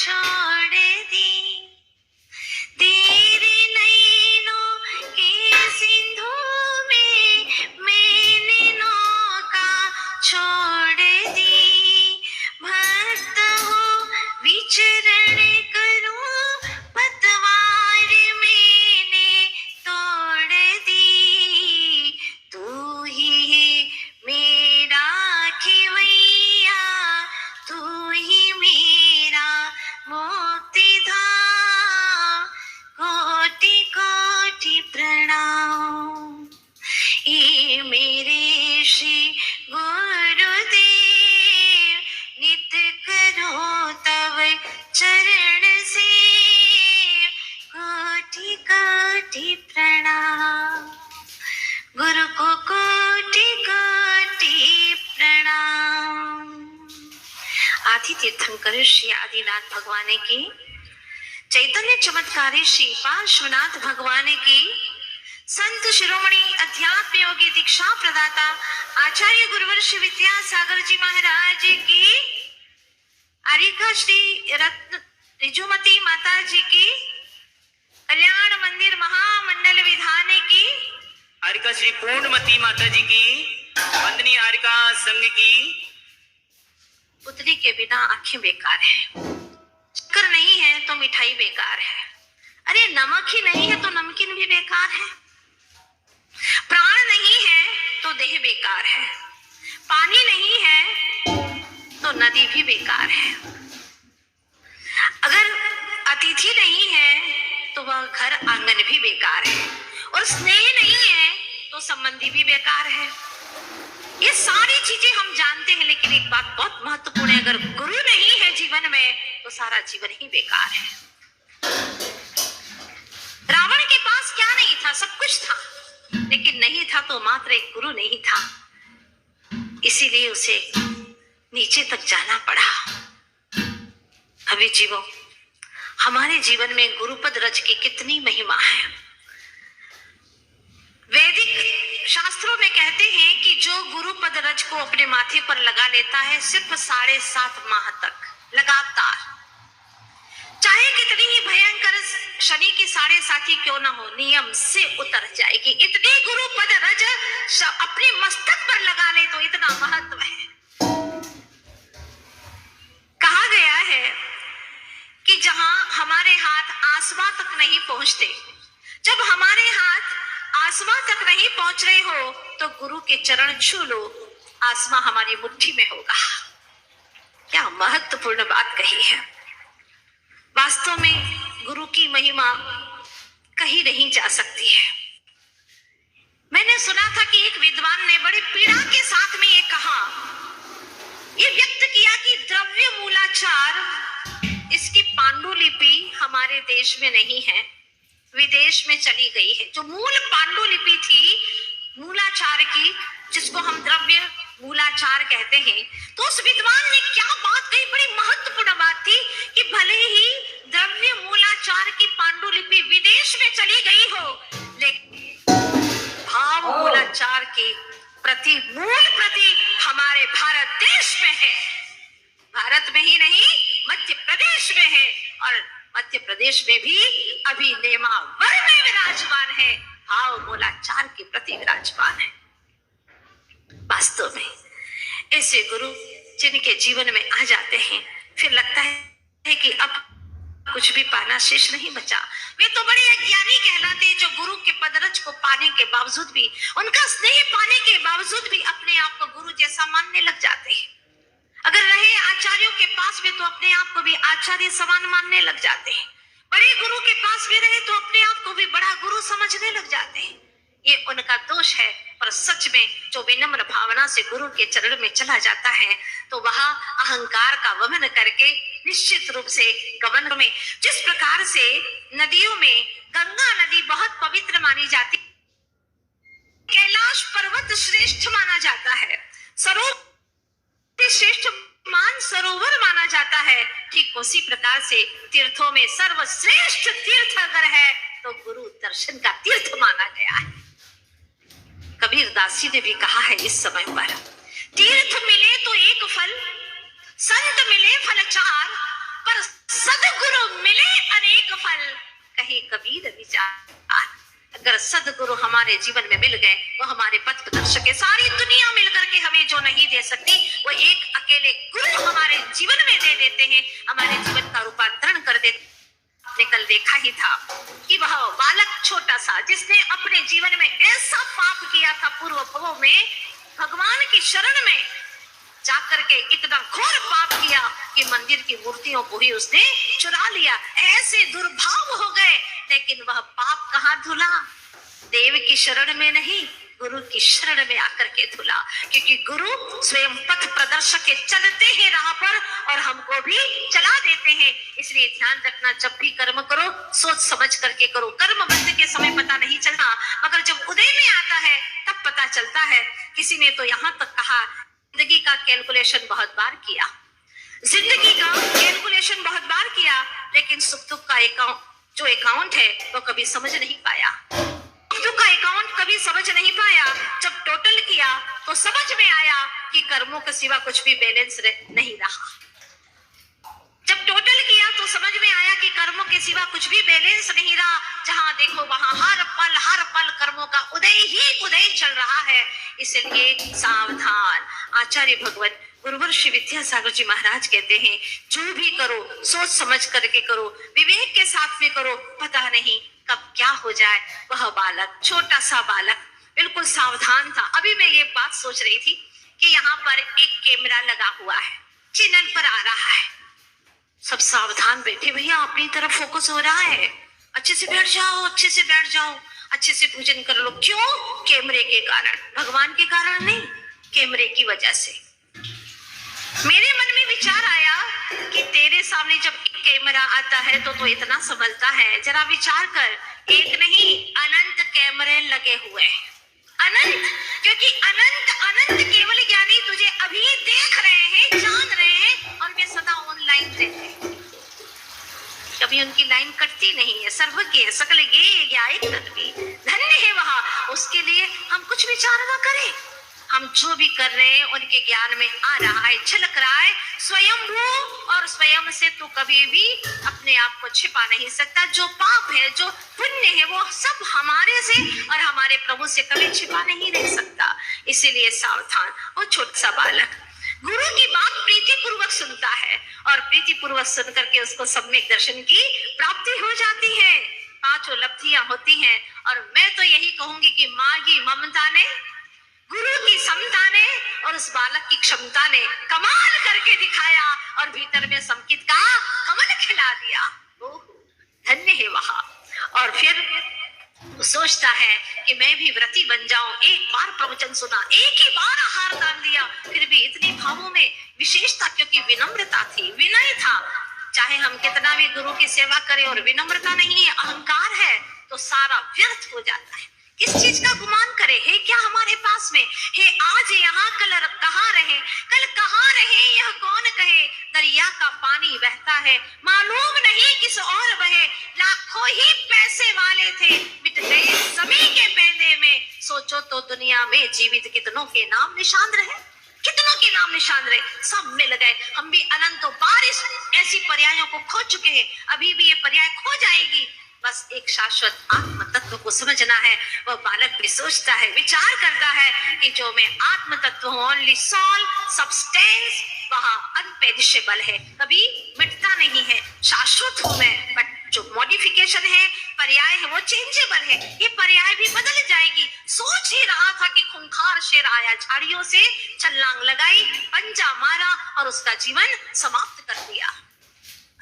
छोड़ दी, तेरे नैनों के सिंधु में मैंने नौका छोड़ दी। भक्त हो विचरण करूं, पतवार मैंने तोड़ दी। तू ही है मेरा खिवैया, तू ही मेरा मुक्तिधाम। कोटि कोटि प्रणाम। ये मेरे श्री गुरुदेव, नित करो तव चरण से, कोटि कोटि प्रणाम। गुरु को कोटि कोटि प्रणाम। आदि तीर्थंकर श्री आदिनाथ भगवान की, चैतन्य चमत्कारी श्री पार्श्वनाथ भगवान की, संत शिरोमणि अध्यात्म योगी दीक्षा प्रदाता आचार्य गुरुवर श्री विद्यासागर जी महाराज की, आरिका श्री रत्न रिजुमती माता जी की, कल्याण मंदिर महामंडल विधान की, आरिका श्री पूर्णमती माता जी की, वंदनीय आरिका संघ की। पुतली के बिना आंखें बेकार है, शक्कर नहीं है तो मिठाई बेकार है, अरे नमक ही नहीं है तो नमकीन भी बेकार है, प्राण नहीं है तो देह बेकार है, पानी नहीं है तो नदी भी बेकार है, अगर अतिथि नहीं है तो वह घर आंगन भी बेकार है, और स्नेह नहीं है तो संबंधी भी बेकार है। ये सारी चीजें हम जानते हैं, लेकिन एक बात बहुत महत्वपूर्ण है, अगर गुरु नहीं है जीवन में तो सारा जीवन ही बेकार है। रावण के पास क्या नहीं था? सब कुछ था, लेकिन नहीं था तो मात्र एक गुरु नहीं था, इसीलिए उसे नीचे तक जाना पड़ा। अभी जीवो, हमारे जीवन में गुरुपद रज की कितनी महिमा है। वैदिक शास्त्रों में कहते हैं कि जो गुरुपद रज को अपने माथे पर लगा लेता है, सिर्फ 7.5 माह तक लगातार, चाहे कितनी ही भयंकर शनि की 7.5 क्यों ना हो, नियम से उतर जाएगी। इतनी गुरुपद रज अपने मस्तक पर लगा ले तो इतना महत्व है। कहा गया है कि जहां हमारे हाथ आसमां तक नहीं पहुंचते, जब हमारे हाथ आसमां तक नहीं पहुंच रहे हो तो गुरु के चरण छू लो, आसमां हमारी मुट्ठी में होगा। क्या महत्वपूर्ण बात कही है। वास्तव में गुरु की महिमा कहीं नहीं जा सकती है। मैंने सुना था कि एक विद्वान ने बड़े पीड़ा के साथ में ये कहा, ये व्यक्त किया कि द्रव्य मूलाचार, इसकी पांडुलिपि हमारे देश में नहीं है, विदेश में चली गई है। जो मूल पांडुलिपि थी मूलाचार की, जिसको हम द्रव्य मूलाचार कहते हैं, तो उस विद्वान ने क्या बात कही, बड़ी महत्वपूर्ण बात थी कि भले ही द्रव्य मूलाचार की पांडुलिपि विदेश में चली गई हो, लेकिन भाव मूलाचार की मूल प्रति हमारे भारत देश में है। भारत में ही नहीं, मध्य प्रदेश में है, और मध्य प्रदेश में भी अभी नेमावर में विराजमान है, भाव मूलाचार के प्रति विराजमान है। वास्तव में ऐसे गुरु जिनके जीवन में आ जाते हैं, फिर लगता है कि अब कुछ भी पाना शेष नहीं बचा। वे तो बड़े अज्ञानी कहलाते हैं जो गुरु के पदरज को पाने के बावजूद भी, उनका स्नेह पाने के बावजूद भी अपने आप को गुरु जैसा मानने लग जाते हैं। अगर रहे आचार्यों के पास भी तो अपने आप को भी आचार्य समान मानने लग जाते हैं। बड़े गुरु के पास भी रहे तो अपने आप को भी बड़ा गुरु समझने लग जाते हैं। ये उनका दोष है, पर सच में जो विनम्र भावना से गुरु के चरण में चला जाता है तो वह अहंकार का वमन करके निश्चित रूप से गमन में, जिस प्रकार से नदियों में गंगा नदी बहुत पवित्र मानी जाती, कैलाश पर्वत श्रेष्ठ माना जाता है, सरोवर श्रेष्ठ मान सरोवर माना जाता है, ठीक उसी प्रकार से तीर्थों में सर्वश्रेष्ठ तीर्थ अगर है तो गुरु दर्शन का तीर्थ माना गया है। कबीर दास जी ने भी कहा है इस समय पर, तीर्थ मिले तो एक फल, संत मिले फल चार, पर सदगुरु मिले अनेक फल, कहे कबीर विचार। अगर सदगुरु हमारे जीवन में मिल गए, वो हमारे पथ प्रदर्शक है। सारी दुनिया मिलकर के हमें जो नहीं दे सकती, वो एक अकेले गुरु हमारे जीवन में दे देते हैं, हमारे जीवन का रूपांतरण कर देते। आपने कल देखा ही था कि वह बालक छोटा सा, जिसने अपने जीवन में ऐसा पाप किया था पूर्व भवों में, भगवान की शरण में जाकर के इतना घोर पाप किया कि मंदिर की मूर्तियों को ही उसने चुरा लिया। ऐसे दुर्भाव हो गए, लेकिन वह पाप कहाँ धुला? देव की शरण में नहीं, गुरु की शरण में आकर के धुला। क्योंकि गुरु स्वयं पथ प्रदर्शक के, चलते हैं राह पर और हमको भी चला देते हैं। इसलिए ध्यान रखना, जब भी कर्म करो सोच समझ करके करो। कर्म बंद के समय पता नहीं चलता, मगर जब उदय में आता है तब पता चलता है। किसी ने तो यहाँ तक कहा, जिंदगी का कैलकुलेशन बहुत बार किया, जिंदगी का कैलकुलेशन बहुत बार किया, लेकिन सुख दुख का जो अकाउंट है वो कभी समझ नहीं पाया। सुख का अकाउंट कभी समझ नहीं पाया। जब टोटल किया तो समझ में आया कि कर्मों के सिवा कुछ भी बैलेंस नहीं रहा। जब टोटल किया तो समझ में आया कि कर्मों के सिवा कुछ भी बैलेंस नहीं रहा। जहां देखो वहां हर पल कर्मों का उदय ही उदय चल रहा है। इसलिए सावधान। आचार्य भगवत गुरुवर श्री विद्यासागर जी महाराज कहते हैं, जो भी करो सोच समझ करके करो, विवेक के साथ में करो, पता नहीं कब क्या हो जाए। वह बालक, छोटा सा बालक, बिल्कुल सावधान था। अभी मैं ये बात सोच रही थी कि यहाँ पर एक कैमरा लगा हुआ है, चैनल पर आ रहा है, सब सावधान बैठे, भैया अपनी तरफ फोकस हो रहा है, अच्छे से बैठ जाओ, अच्छे से बैठ जाओ, अच्छे से पूजन कर लो। क्यों? कैमरे के कारण, भगवान के कारण नहीं, कैमरे की वजह से। मेरे मन में विचार आया कि तेरे सामने जब एक कैमरा आता है तो इतना संभलता है। जरा विचार कर, एक नहीं अनंत कैमरे लगे हुए हैं, अनंत, क्योंकि अनंत अनंत केवल ज्ञानी तुझे अभी देख रहे हैं, जान रहे हैं, और वे सदा ऑनलाइन रहते हैं। कभी उनकी लाइन कटती नहीं है, सर्वज्ञ है, सकल ज्ञायक तत्वी, धन्य है वहां। उसके लिए हम कुछ विचार न करें, हम जो भी कर रहे हैं उनके ज्ञान में आ रहा है, झलक रहा है। स्वयंभू और स्वयं से तू कभी भी अपने आप को छिपा नहीं सकता। जो पाप है, जो पुण्य है, वो सब हमारे से और हमारे प्रभु से कभी छिपा नहीं रह सकता। इसीलिए सावधान। और छोटा सा बालक गुरु की बात प्रीति पूर्वक सुनता है और प्रीति पूर्वक सुन करके उसको सम्यक दर्शन की प्राप्ति हो जाती है। 5 उपलब्धियां होती हैं, और मैं तो यही कहूंगी कि माँ की ममता ने, गुरु की समता ने और उस बालक की क्षमता ने कमाल करके दिखाया और भीतर में संकित का कमल खिला दिया। धन्य है वहां। और फिर सोचता है कि मैं भी व्रती बन जाऊं। एक बार प्रवचन सुना, एक ही बार आहार दान दिया, फिर भी इतने भावों में विशेषता, क्योंकि विनम्रता थी, विनय था। चाहे हम कितना भी गुरु की सेवा करें और विनम्रता नहीं है, अहंकार है, तो सारा व्यर्थ हो जाता है। किस चीज का गुमान करे? है क्या हमारे पास में है? आज यहाँ कल कहाँ रहे, कल कहाँ रहे, यह कौन कहे। दरिया का पानी बहता है, मालूम नहीं किस और बहे। लाखों ही पैसे वाले थे, मिट गए समय के पहले में। सोचो तो दुनिया में जीवित कितनों के नाम निशान रहे, कितनों के नाम निशान रहे, सब मिल गए। हम भी अनंतों बारिश ऐसी पर्यायों को खो चुके हैं, अभी भी ये पर्याय खो जाएगी। बस एक शाश्वत आत्म तत्व को समझना है। वह बालक भी सोचता है, विचार करता है कि जो मैं आत्म तत्व हूँ, ओनली सोल सब्सटेंस, वहां अनपेरिशेबल है, कभी मिटता नहीं है, शाश्वत हूँ मैं। बट जो मॉडिफिकेशन है, पर्याय है, वो चेंजेबल है, ये पर्याय भी बदल जाएगी। सोच ही रहा था कि खूंखार शेर आया, झाड़ियों से छलांग लगाई, पंजा मारा और उसका जीवन समाप्त कर दिया।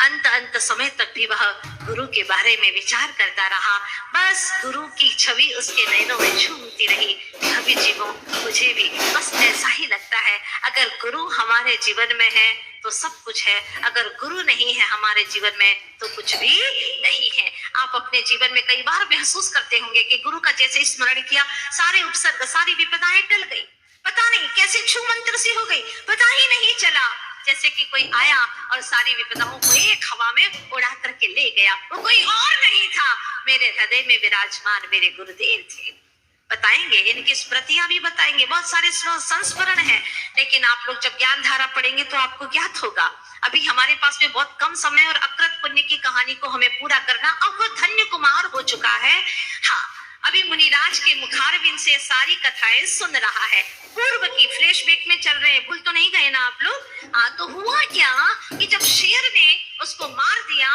अंत समय तक भी वह गुरु के बारे में विचार करता रहा। बस गुरु की छवि उसके नैनों में झूमती रही। कभी जीवों, मुझे भी बस ऐसा ही लगता है। अगर गुरु हमारे जीवन में है तो सब कुछ है, अगर गुरु नहीं है हमारे जीवन में तो कुछ भी नहीं है। आप अपने जीवन में कई बार महसूस करते होंगे कि गुरु का जैसे स्मरण किया, सारे उपसर्ग, सारी विपदाएं टल गई। पता नहीं कैसे छू मंत्र सी हो गई, पता ही नहीं चला। जैसे कि कोई आया और सारी विपदाओं को एक हवा में उड़ा करके ले गया। वो कोई और नहीं था, मेरे हृदय में विराजमान मेरे गुरुदेव थे। बताएंगे, इनकी स्मृतियां भी बताएंगे, बहुत सारे संस्मरण हैं। लेकिन आप लोग जब ज्ञान धारा पढ़ेंगे तो आपको ज्ञात होगा। अभी हमारे पास में बहुत कम समय और अकृत पुण्य की कहानी को हमें पूरा करना। अब वो धन्य कुमार हो चुका है। हाँ, अभी मुनिराज के मुखारबिंद से सारी कथाएं सुन रहा है। पूर्व की फ्लैशबैक में चल रहे हैं, भूल तो नहीं गए ना आप लोग? तो हुआ क्या कि जब शेर ने उसको मार दिया,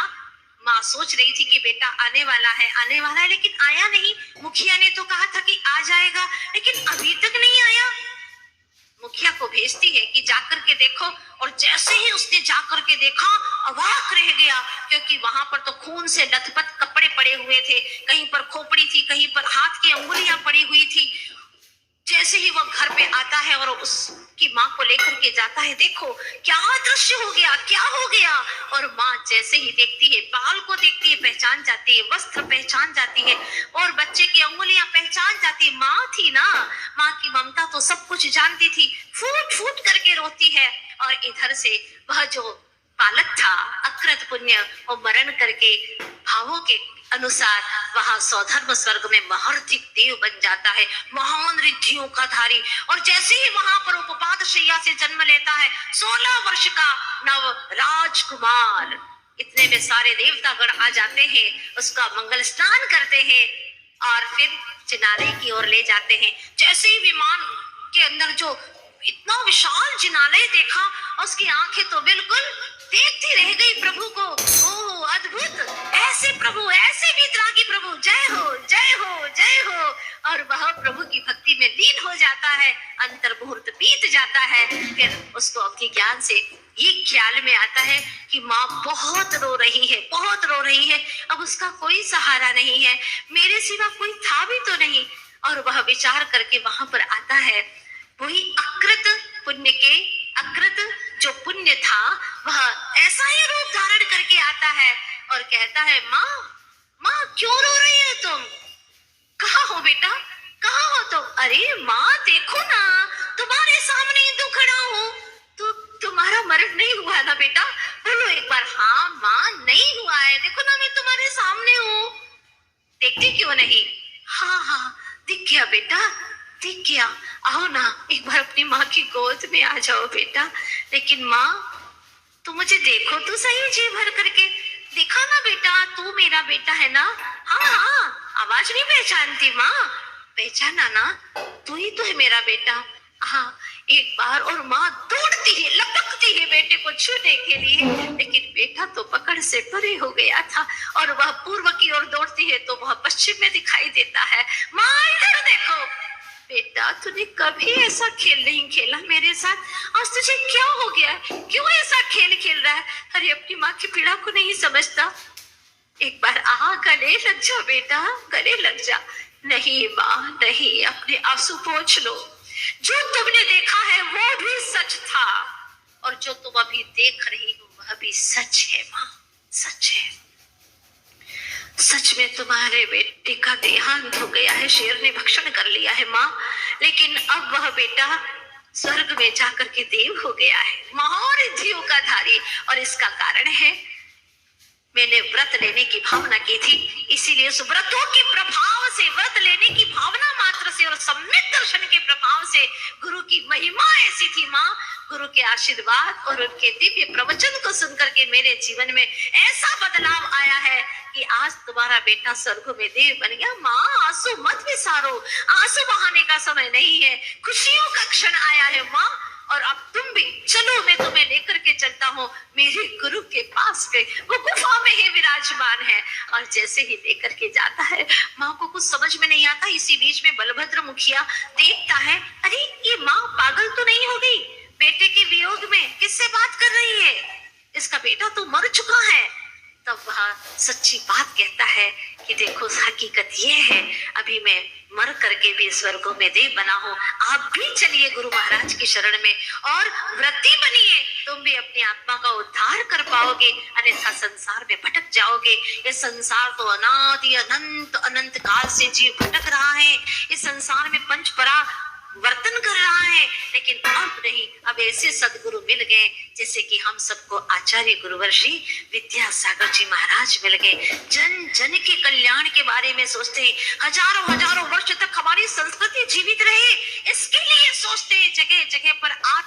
माँ सोच रही थी कि बेटा आने वाला है, लेकिन आया नहीं। मुखिया ने तो कहा था कि आ जाएगा, लेकिन अभी तक नहीं आया। मुखिया को भेजती है कि जाकर के देखो, और जैसे ही उसने जाकर के देखा, अवाक रह गया, क्योंकि वहां पर तो खून से लथपथ कपड़े पड़े हुए थे, कहीं पर खोपड़ी थी, कहीं पर हाथ की अंगुलियां पड़ी हुई थी। जैसे ही वो घर पे आता है और उसकी माँ को लेकर के जाता है, देखो क्या दृश्य हो गया, क्या हो गया। और माँ जैसे ही देखती है, बाल को देखती है, पहचान जाती है, वस्त्र पहचान जाती है, और बच्चे की अंगुलियां पहचान जाती है। माँ थी ना, माँ की ममता तो सब कुछ जानती थी। फूट फूट करके रोती है, और इधर से वह जो बालक था अकृत पुण्य, वो मरण करके भावों के अनुसार वहां सौधर्म स्वर्ग में महर्तिक देव बन जाता है, महान रिद्धियों का धारी। और जैसे ही वहां पर उपपाद शैया से जन्म लेता है 16 वर्ष का नव राजकुमार, इतने में सारे देवता गण आ जाते हैं, उसका मंगल स्नान करते हैं और फिर जिनालय की ओर ले जाते हैं। जैसे ही विमान के अंदर जो इतना विशाल जिनालय देखा, उसकी आंखें तो बिल्कुल देखती रह गई प्रभु को। ओह अद्भुत, ऐसे प्रभु, ऐसे वितरागी प्रभु, जय हो जय हो जय हो। और वह प्रभु की भक्ति में लीन हो जाता है। अंतर्मुहूर्त बीत जाता है, फिर उसको अपने ज्ञान से ये ख्याल में आता है कि माँ बहुत रो रही है, बहुत रो रही है, अब उसका कोई सहारा नहीं है, मेरे सिवा कोई था भी तो नहीं। और वह विचार करके वहां पर आता है, वही अकृत पुण्य के, अकृत जो पुण्य था वह ऐसा ही रूप धारण करके आता है और कहता है, माँ माँ क्यों रो रही है तुम? कहाँ हो बेटा, कहाँ हो तुम? अरे माँ देखो ना, तुम्हारे सामने ही तो खड़ा हूँ। तो तुम्हारा मरण नहीं हुआ ना बेटा? बोलो एक बार। हाँ माँ नहीं हुआ है, देखो ना मैं तुम्हारे सामने हूँ। देखती क्यों नहीं? हाँ हाँ दिख गया बेटा, दिख गया। आओ ना एक बार अपनी माँ की गोद में आ जाओ बेटा। लेकिन माँ तू मुझे देखो तो सही जी भर करके, देखा ना बेटा तू मेरा बेटा है ना? हाँ हाँ, आवाज नहीं पहचानती माँ? पहचाना ना, तू ही तो है मेरा बेटा। हाँ एक बार। और माँ दौड़ती है, लपकती है बेटे को छूने के लिए, लेकिन बेटा तो पकड़ से परे हो गया था। और वह पूर्व की ओर दौड़ती है तो वह पश्चिम में दिखाई देता है। माँ इधर देखो। बेटा तूने कभी ऐसा खेल नहीं खेला मेरे साथ, आज तुझे क्या हो गया है? क्यों ऐसा खेल खेल रहा है? अरे अपनी माँ की पीड़ा को नहीं समझता? एक बार गले लग जा बेटा, गले लग जा। नहीं माँ नहीं, अपने आंसू पोंछ लो। जो तुमने देखा है वो भी सच था, और जो तुम अभी देख रही हो वह भी सच है माँ, सच है। सच में तुम्हारे बेटे का देहांत हो गया है, शेर ने भक्षण कर लिया है माँ, लेकिन अब वह बेटा स्वर्ग में जाकर के देव हो गया है, महारिद्धियों का धारी। और इसका कारण है मैंने व्रत लेने की भावना की थी, इसीलिए उस व्रतों के प्रभाव से, व्रत लेने की भावना मात्र से और सम्यक दर्शन के प्रभाव से गुरु की महिमा ऐसी थी माँ। गुरु के आशीर्वाद और उनके दिव्य प्रवचन को सुनकर के मेरे जीवन में ऐसा बदलाव आया है कि आज तुम्हारा बेटा स्वर्ग में देव बन गया। माँ आंसू मत बिसारो, आंसू बहाने का समय नहीं है, खुशियों का क्षण आया है माँ। और अब तुम भी चलो, मैं तुम्हें लेकर के चलता हूँ मेरे गुरु के पास में, वो गुफा में ही विराजमान है। और जैसे ही लेकर के जाता है, माँ को कुछ समझ में नहीं आता। इसी बीच में बलभद्र मुखिया देखता है, अरे ये माँ पागल तो नहीं हो गई? बेटे के वियोग में किससे बात कर रही है? इसका बेटा तो मर चुका है। तब वह सच्ची बात कहता है कि देखो हकीकत ये है, अभी मैं मर करके भी स्वर्गों में देव बना हूं, आप भी चलिए गुरु महाराज की शरण में और व्रती बनिए, तुम भी अपनी आत्मा का उद्धार कर पाओगे, अन्यथा संसार में भटक जाओगे। ये संसार तो अनादि अनंत अनंत काल से जीव भटक रहा है। इस संसार में पंचपरा वर्तन कर रहा है, लेकिन अब नहीं, अब ऐसे सदगुरु मिल गए जैसे कि हम सबको आचार्य गुरुवर श्री विद्यासागर जी महाराज मिल गए। जन जन के कल्याण के बारे में सोचते हैं, हजारों हजारों वर्ष तक हमारी संस्कृति जीवित रहे, इसके लिए सोचते हैं, जगह जगह पर आज